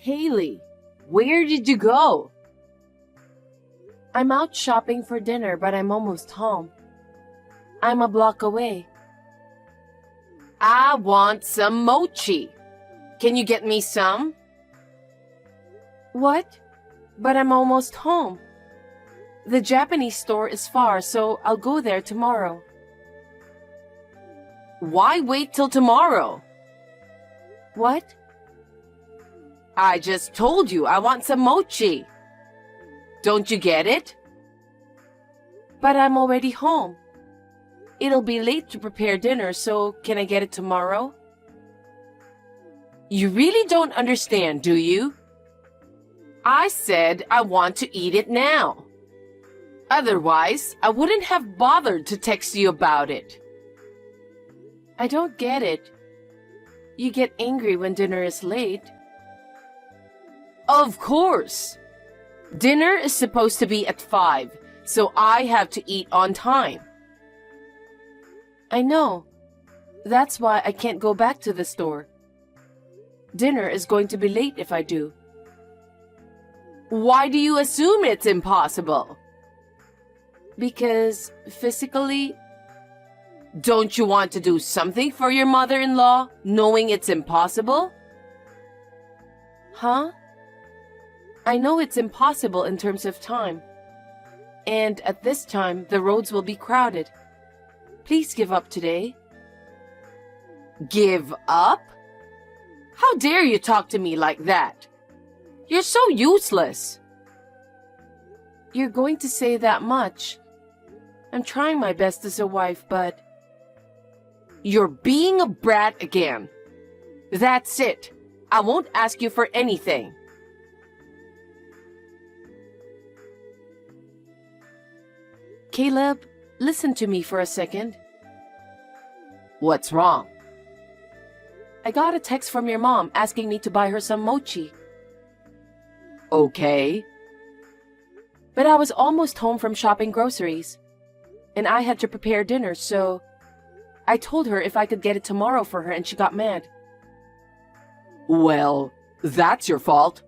Haley, where did you go? I'm out shopping for dinner, but I'm almost home. I'm a block away. I want some mochi. Can you get me some? What? But I'm almost home. The Japanese store is far, so I'll go there tomorrow. Why wait till tomorrow? What? I just told you I want some mochi. Don't you get it? But I'm already home. It'll be late to prepare dinner, so can I get it tomorrow? You really don't understand, do you? I said I want to eat it now. Otherwise, I wouldn't have bothered to text you about it. I don't get it. You get angry when dinner is late. Of course. Dinner is supposed to be at 5, so I have to eat on time. I know. That's why I can't go back to the store. Dinner is going to be late if I do. Why do you assume it's impossible? Because physically... Don't you want to do something for your mother-in-law, knowing it's impossible? Huh? I know it's impossible in terms of time. And at this time, the roads will be crowded. Please give up today. Give up? How dare you talk to me like that? You're so useless. You're going to say that much. I'm trying my best as a wife, but... You're being a brat again. That's it. I won't ask you for anything. Caleb, listen to me for a second. What's wrong? I got a text from your mom asking me to buy her some mochi. Okay. But I was almost home from shopping groceries, and I had to prepare dinner, so I told her if I could get it tomorrow for her, and she got mad. Well, that's your fault.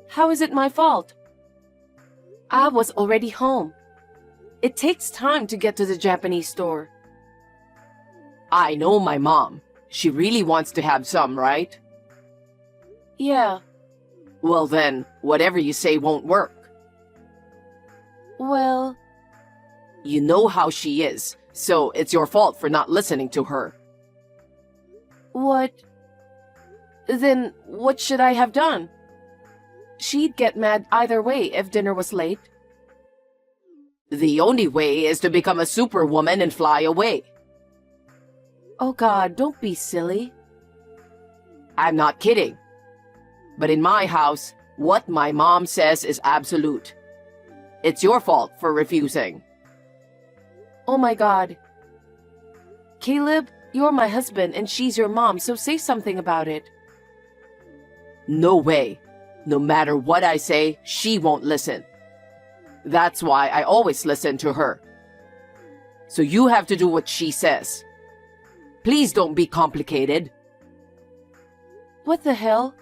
How is it my fault? I was already home. It takes time to get to the Japanese store. I know my mom. She really wants to have some, right? Yeah. Well then, whatever you say won't work. Well... You know how she is, so it's your fault for not listening to her. What? Then what should I have done? She'd get mad either way if dinner was late. The only way is to become a superwoman and fly away. Oh God, don't be silly. I'm not kidding. But in my house, what my mom says is absolute. It's your fault for refusing. Oh my God. Caleb, you're my husband and she's your mom, so say something about it. No way. No matter what I say, she won't listen. That's why I always listen to her. So you have to do what she says. Please don't be complicated. What the hell?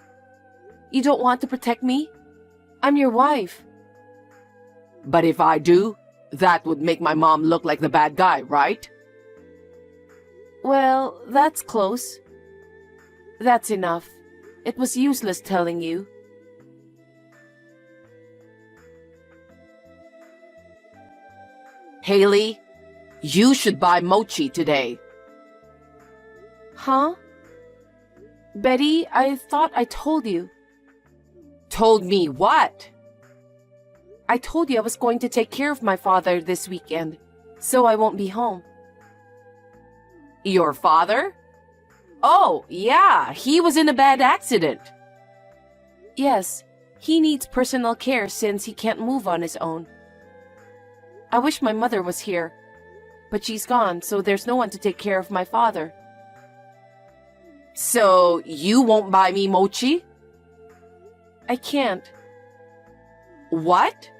You don't want to protect me? I'm your wife. But if I do, that would make my mom look like the bad guy, right? Well, that's close. That's enough. It was useless telling you. Haley, you should buy mochi today. Huh? Betty, I thought I told you. Told me what? I told you I was going to take care of my father this weekend, so I won't be home. Your father? Oh, yeah, he was in a bad accident. Yes, he needs personal care since he can't move on his own. I wish my mother was here, but she's gone, so there's no one to take care of my father. So, you won't buy me mochi? I can't. What?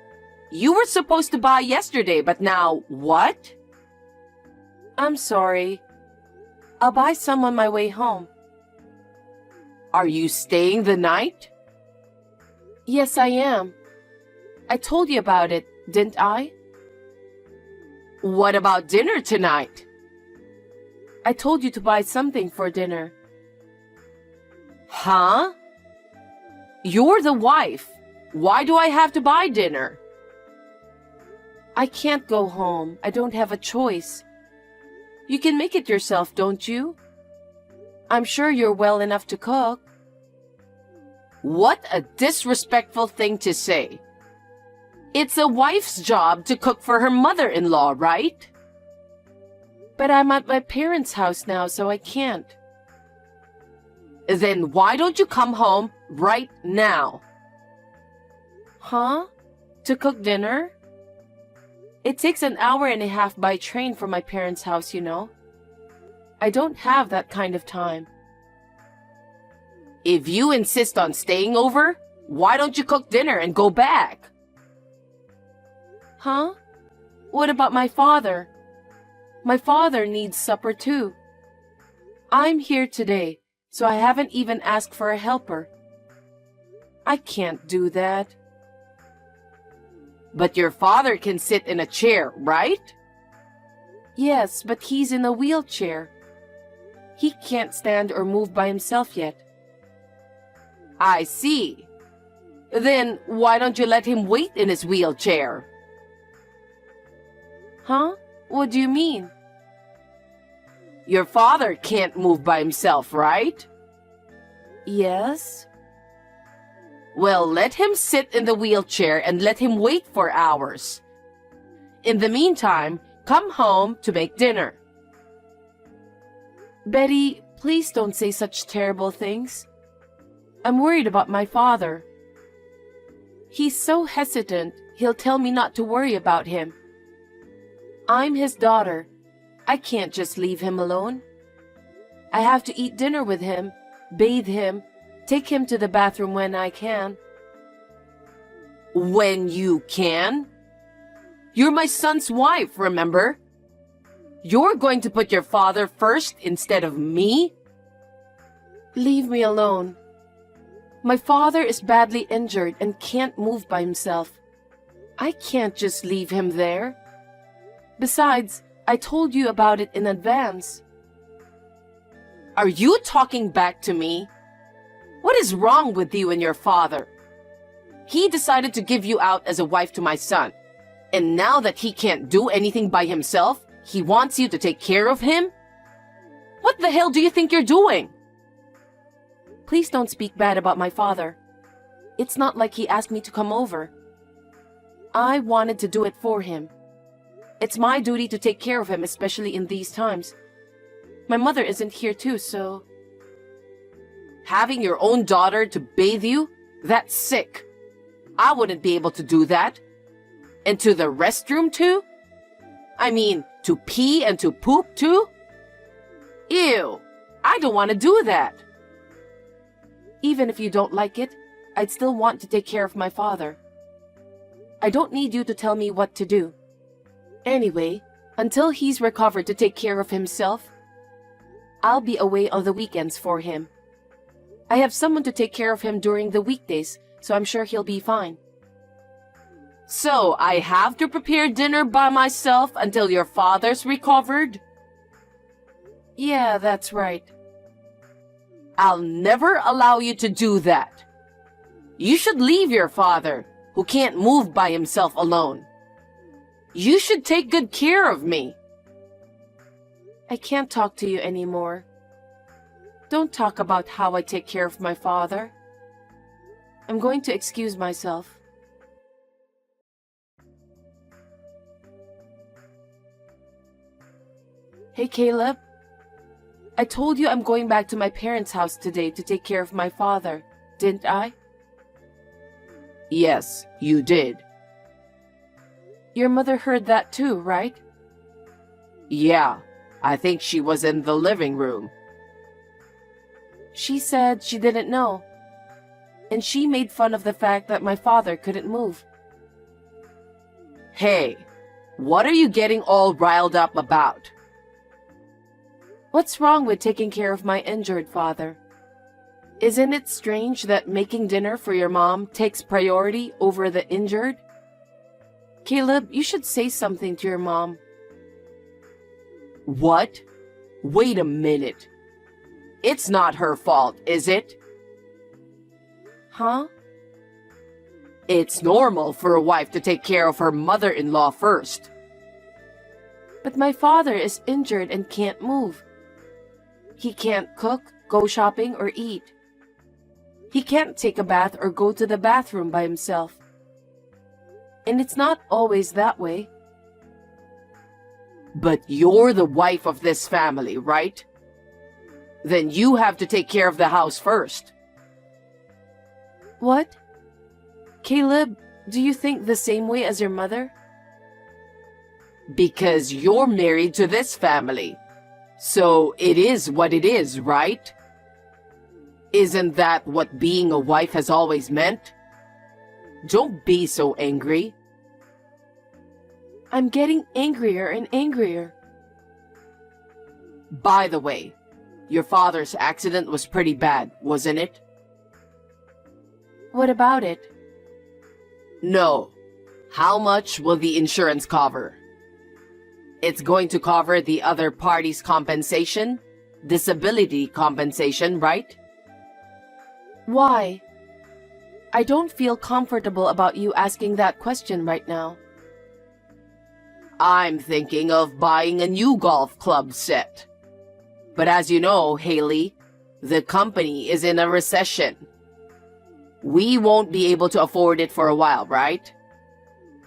You were supposed to buy yesterday, but now what? I'm sorry. I'll buy some on my way home. Are you staying the night? Yes, I am. I told you about it, didn't I? What about dinner tonight? I told you to buy something for dinner. Huh? You're the wife. Why do I have to buy dinner? I can't go home. I don't have a choice. You can make it yourself, don't you? I'm sure you're well enough to cook. What a disrespectful thing to say. It's a wife's job to cook for her mother-in-law, right? But I'm at my parents' house now, so I can't. Then why don't you come home right now? Huh? To cook dinner? It takes an hour and a half by train from my parents' house, you know. I don't have that kind of time. If you insist on staying over, why don't you cook dinner and go back? Huh? What about my father? My father needs supper too. I'm here today, so I haven't even asked for a helper. I can't do that. But your father can sit in a chair, right? Yes, but he's in a wheelchair. He can't stand or move by himself yet. I see. Then why don't you let him wait in his wheelchair? Huh? What do you mean? Your father can't move by himself, right? Yes. Well, let him sit in the wheelchair and let him wait for hours. In the meantime, come home to make dinner. Betty, please don't say such terrible things. I'm worried about my father. He's so hesitant, he'll tell me not to worry about him. I'm his daughter. I can't just leave him alone. I have to eat dinner with him, bathe him, take him to the bathroom when I can. When you can? You're my son's wife, remember? You're going to put your father first instead of me? Leave me alone. My father is badly injured and can't move by himself. I can't just leave him there. Besides, I told you about it in advance. Are you talking back to me? What is wrong with you and your father? He decided to give you out as a wife to my son. And now that he can't do anything by himself, he wants you to take care of him? What the hell do you think you're doing? Please don't speak bad about my father. It's not like he asked me to come over. I wanted to do it for him. It's my duty to take care of him, especially in these times. My mother isn't here too, so... Having your own daughter to bathe you? That's sick. I wouldn't be able to do that. And to the restroom too? I mean, to pee and to poop too? Ew, I don't want to do that. Even if you don't like it, I'd still want to take care of my father. I don't need you to tell me what to do. Anyway, until he's recovered to take care of himself, I'll be away on the weekends for him. I have someone to take care of him during the weekdays, so I'm sure he'll be fine. So I have to prepare dinner by myself until your father's recovered? Yeah, that's right. I'll never allow you to do that. You should leave your father, who can't move by himself alone. You should take good care of me. I can't talk to you anymore. Don't talk about how I take care of my father. I'm going to excuse myself. Hey, Caleb. I told you I'm going back to my parents' house today to take care of my father, didn't I? Yes, you did. Your mother heard that too, right? Yeah, I think she was in the living room. She said she didn't know. And she made fun of the fact that my father couldn't move. Hey, what are you getting all riled up about? What's wrong with taking care of my injured father? Isn't it strange that making dinner for your mom takes priority over the injured? Caleb, you should say something to your mom. What? Wait a minute. It's not her fault, is it? Huh? It's normal for a wife to take care of her mother-in-law first. But my father is injured and can't move. He can't cook, go shopping, or eat. He can't take a bath or go to the bathroom by himself. And it's not always that way. But you're the wife of this family, right? Then you have to take care of the house first. What? Caleb, do you think the same way as your mother? Because you're married to this family. So it is what it is, right? Isn't that what being a wife has always meant? Don't be so angry. I'm getting angrier and angrier. By the way, your father's accident was pretty bad, wasn't it? What about it? No. How much will the insurance cover? It's going to cover the other party's compensation, disability compensation, right? Why? I don't feel comfortable about you asking that question right now. I'm thinking of buying a new golf club set. But as you know, Haley, the company is in a recession. We won't be able to afford it for a while, right?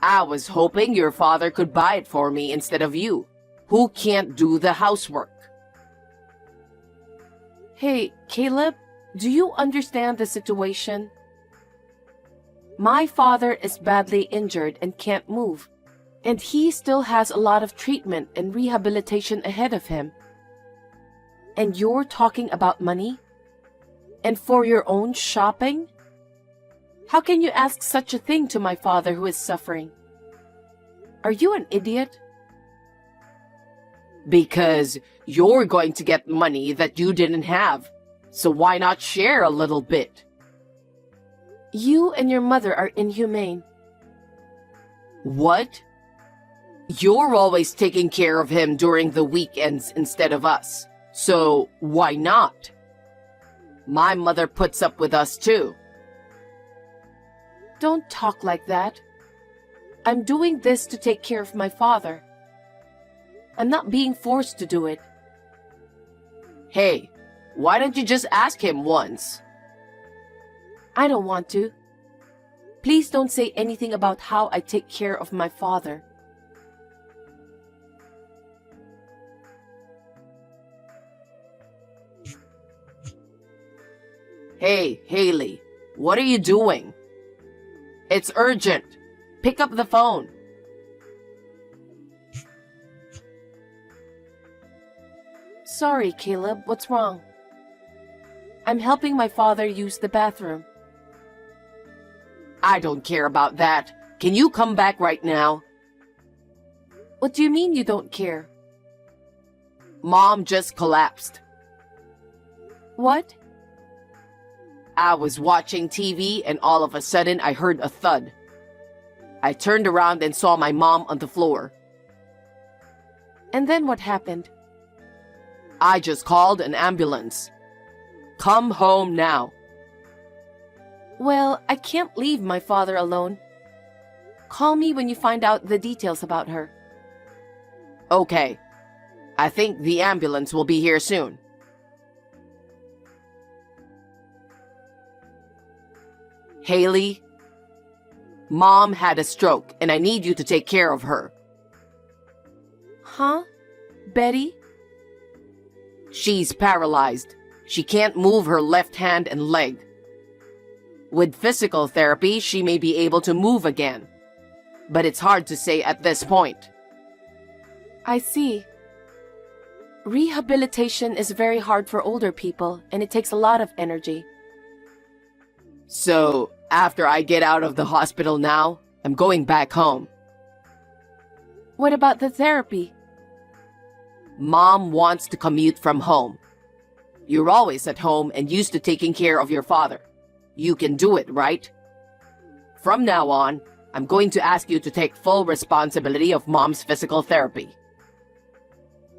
I was hoping your father could buy it for me instead of you, who can't do the housework. Hey, Caleb, do you understand the situation? My father is badly injured and can't move, and he still has a lot of treatment and rehabilitation ahead of him. And you're talking about money? And for your own shopping? How can you ask such a thing to my father who is suffering? Are you an idiot? Because you're going to get money that you didn't have. So why not share a little bit? You and your mother are inhumane. What? You're always taking care of him during the weekends instead of us. So why not? My mother puts up with us too. Don't talk like that. I'm doing this to take care of my father. I'm not being forced to do it. Hey, why don't you just ask him once? I don't want to. Please don't say anything about how I take care of my father. Hey, Haley, what are you doing? It's urgent. Pick up the phone. Sorry, Caleb, what's wrong? I'm helping my father use the bathroom. I don't care about that. Can you come back right now? What do you mean you don't care? Mom just collapsed. What? I was watching TV and all of a sudden I heard a thud. I turned around and saw my mom on the floor. And then what happened? I just called an ambulance. Come home now. Well, I can't leave my father alone. Call me when you find out the details about her. Okay. I think the ambulance will be here soon. Haley, Mom had a stroke and I need you to take care of her. Huh? Betty? She's paralyzed. She can't move her left hand and leg. With physical therapy, she may be able to move again. But it's hard to say at this point. I see. Rehabilitation is very hard for older people, and it takes a lot of energy. So, after I get out of the hospital now, I'm going back home. What about the therapy? Mom wants to commute from home. You're always at home and used to taking care of your father. You can do it, right? From now on, I'm going to ask you to take full responsibility of Mom's physical therapy.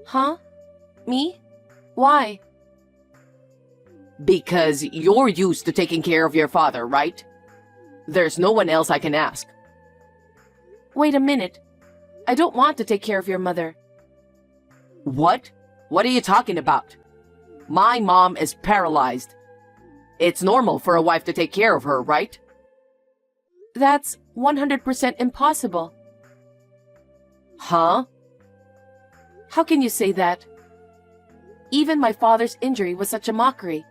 Huh? Me? Why? Because you're used to taking care of your father, right? There's no one else I can ask. Wait a minute. I don't want to take care of your mother. What? What are you talking about? My mom is paralyzed. It's normal for a wife to take care of her, right? That's 100% impossible. Huh? How can you say that? Even my father's injury was such a mockery.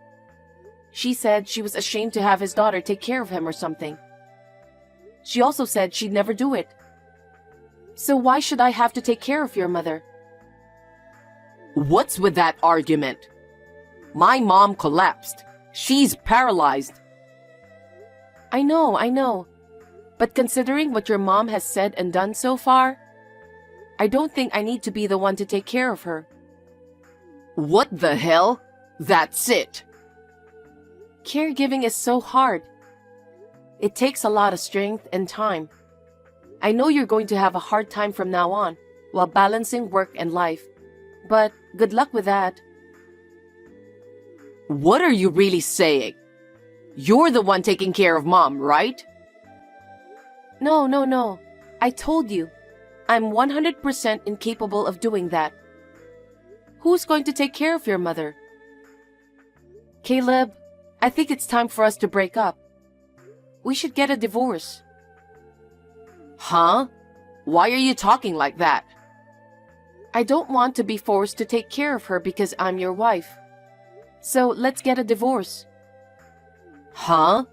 She said she was ashamed to have his daughter take care of him or something. She also said she'd never do it. So why should I have to take care of your mother? What's with that argument? My mom collapsed. She's paralyzed. I know. But considering what your mom has said and done so far, I don't think I need to be the one to take care of her. What the hell? That's it. Caregiving is so hard. It takes a lot of strength and time. I know you're going to have a hard time from now on while balancing work and life, but good luck with that. What are you really saying? You're the one taking care of Mom, right? No. I told you. I'm 100% incapable of doing that. Who's going to take care of your mother? Caleb, I think it's time for us to break up. We should get a divorce. Huh? Why are you talking like that? I don't want to be forced to take care of her because I'm your wife. So let's get a divorce. Huh?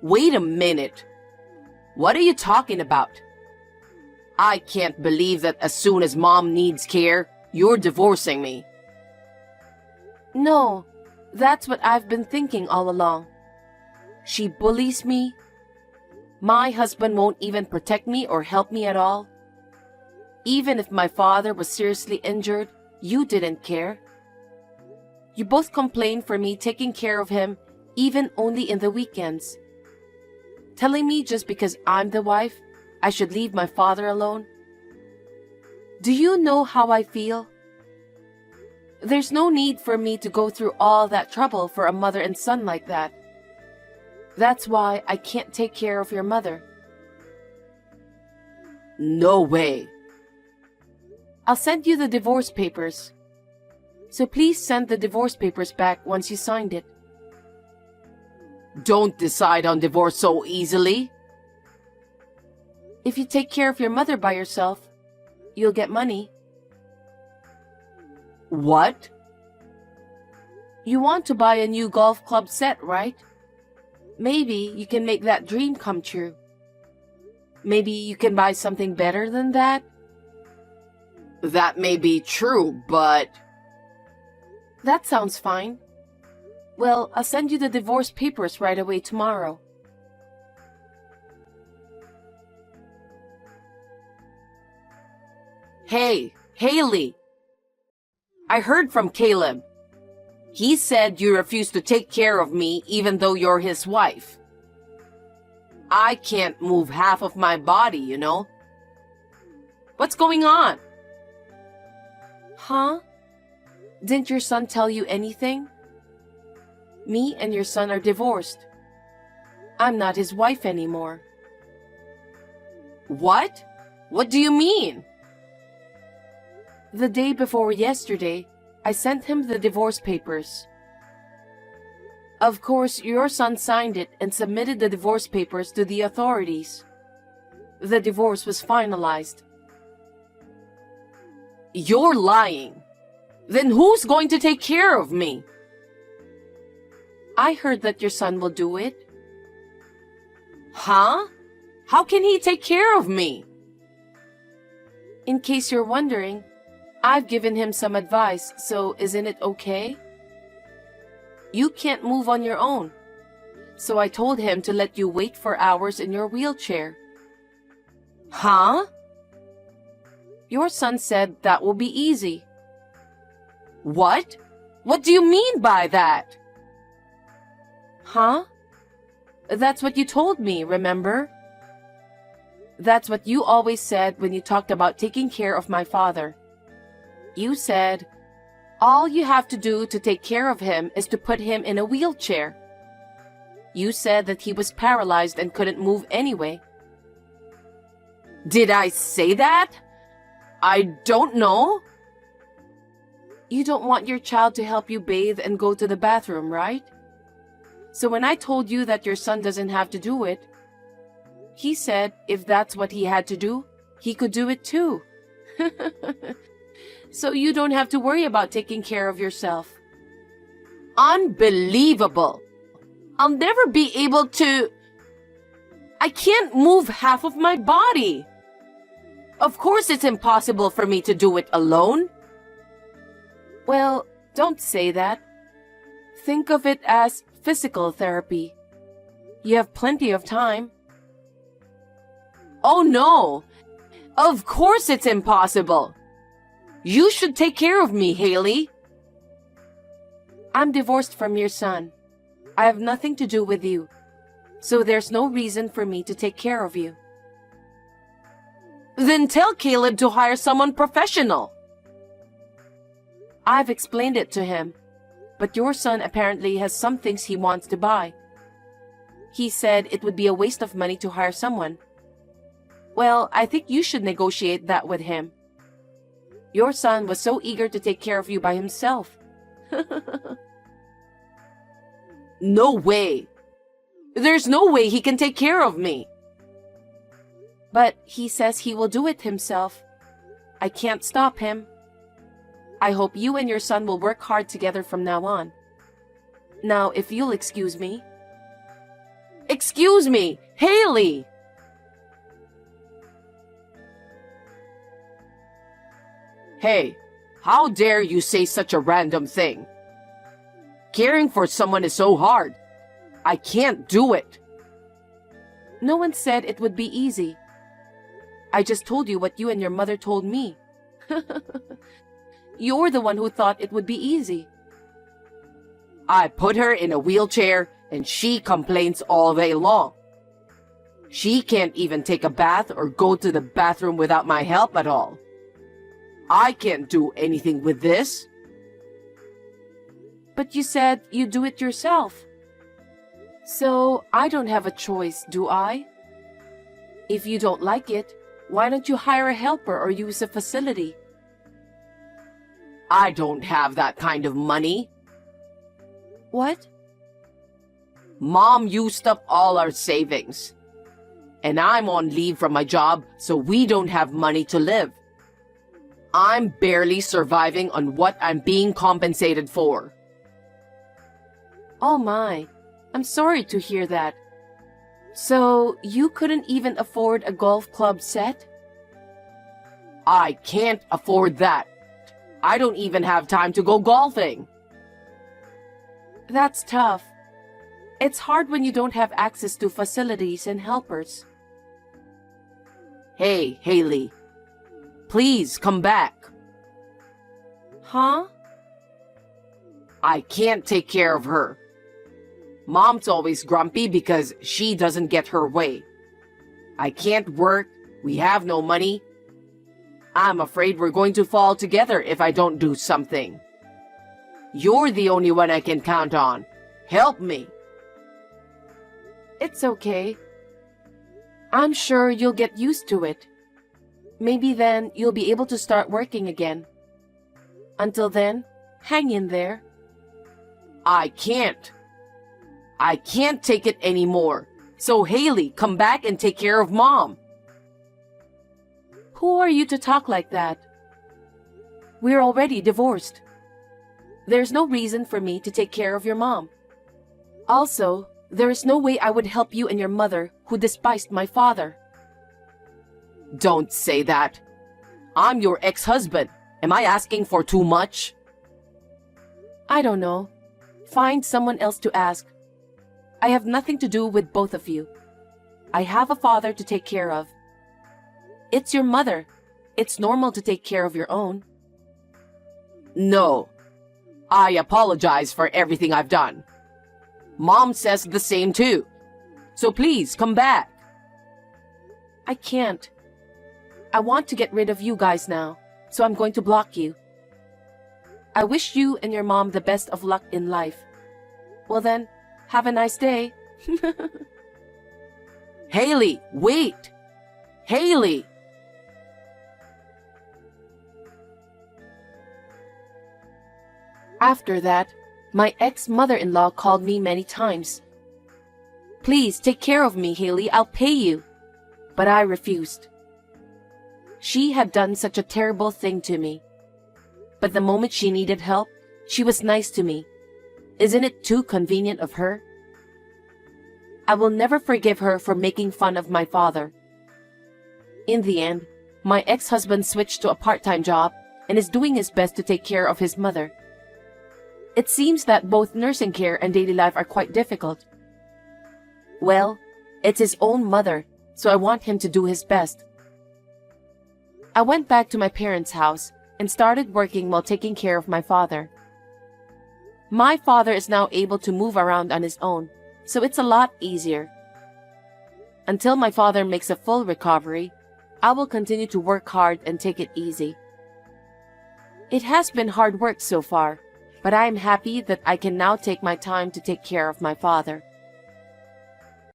Wait a minute. What are you talking about? I can't believe that as soon as Mom needs care, you're divorcing me. No, that's what I've been thinking all along. She bullies me. My husband won't even protect me or help me at all. Even if my father was seriously injured, you didn't care. You both complained for me taking care of him, even only in the weekends. Telling me just because I'm the wife, I should leave my father alone. Do you know how I feel? There's no need for me to go through all that trouble for a mother and son like that. That's why I can't take care of your mother. No way. I'll send you the divorce papers. So please send the divorce papers back once you signed it. Don't decide on divorce so easily. If you take care of your mother by yourself, you'll get money. What? You want to buy a new golf club set, right? Maybe you can make that dream come true. Maybe you can buy something better than that? That may be true, but... That sounds fine. Well, I'll send you the divorce papers right away tomorrow. Hey, Haley. I heard from Caleb. He said you refuse to take care of me even though you're his wife. I can't move half of my body, you know? What's going on? Huh? Didn't your son tell you anything? Me and your son are divorced. I'm not his wife anymore. What? What do you mean? The day before yesterday, I sent him the divorce papers. Of course, your son signed it and submitted the divorce papers to the authorities. The divorce was finalized. You're lying. Then who's going to take care of me? I heard that your son will do it. Huh? How can he take care of me? In case you're wondering, I've given him some advice, so isn't it okay? You can't move on your own, so I told him to let you wait for hours in your wheelchair. Huh? Your son said that will be easy. What? What do you mean by that? Huh? That's what you told me, remember? That's what you always said when you talked about taking care of my father. You said, all you have to do to take care of him is to put him in a wheelchair. You said that he was paralyzed and couldn't move anyway. Did I say that? I don't know. You don't want your child to help you bathe and go to the bathroom, right? So when I told you that your son doesn't have to do it, he said if that's what he had to do, he could do it too. So you don't have to worry about taking care of yourself. Unbelievable. I'll never be able to... I can't move half of my body. Of course it's impossible for me to do it alone. Well, don't say that. Think of it as physical therapy. You have plenty of time. Oh no! Of course it's impossible. You should take care of me, Haley. I'm divorced from your son. I have nothing to do with you. So there's no reason for me to take care of you. Then tell Caleb to hire someone professional. I've explained it to him, but your son apparently has some things he wants to buy. He said it would be a waste of money to hire someone. Well, I think you should negotiate that with him. Your son was so eager to take care of you by himself. No way. There's no way he can take care of me. But he says he will do it himself. I can't stop him. I hope you and your son will work hard together from now on. Now, if you'll excuse me. Excuse me, Haley! Hey, how dare you say such a random thing? Caring for someone is so hard. I can't do it. No one said it would be easy. I just told you what you and your mother told me. You're the one who thought it would be easy. I put her in a wheelchair and she complains all day long. She can't even take a bath or go to the bathroom without my help at all. I can't do anything with this. But you said you do it yourself. So I don't have a choice, do I? If you don't like it, why don't you hire a helper or use a facility? I don't have that kind of money. What? Mom used up all our savings. And I'm on leave from my job, so we don't have money to live. I'm barely surviving on what I'm being compensated for. Oh my, I'm sorry to hear that. So you couldn't even afford a golf club set? I can't afford that. I don't even have time to go golfing. That's tough. It's hard when you don't have access to facilities and helpers. Hey, Haley. Please come back. Huh? I can't take care of her. Mom's always grumpy because she doesn't get her way. I can't work. We have no money. I'm afraid we're going to fall together if I don't do something. You're the only one I can count on. Help me. It's okay. I'm sure you'll get used to it. Maybe then you'll be able to start working again. Until then, hang in there. I can't. I can't take it anymore. So Haley, come back and take care of Mom. Who are you to talk like that? We're already divorced. There's no reason for me to take care of your mom. Also, there is no way I would help you and your mother who despised my father. Don't say that. I'm your ex-husband. Am I asking for too much? I don't know. Find someone else to ask. I have nothing to do with both of you. I have a father to take care of. It's your mother. It's normal to take care of your own. No. I apologize for everything I've done. Mom says the same too. So please come back. I can't. I want to get rid of you guys now, so I'm going to block you. I wish you and your mom the best of luck in life. Well then, have a nice day. Haley, wait! Haley! After that, my ex-mother-in-law called me many times. Please take care of me, Haley, I'll pay you. But I refused. She had done such a terrible thing to me. But the moment she needed help, she was nice to me. Isn't it too convenient of her? I will never forgive her for making fun of my father. In the end, my ex-husband switched to a part-time job and is doing his best to take care of his mother. It seems that both nursing care and daily life are quite difficult. Well, it's his own mother, so I want him to do his best. I went back to my parents' house and started working while taking care of my father. My father is now able to move around on his own, so it's a lot easier. Until my father makes a full recovery, I will continue to work hard and take it easy. It has been hard work so far, but I am happy that I can now take my time to take care of my father.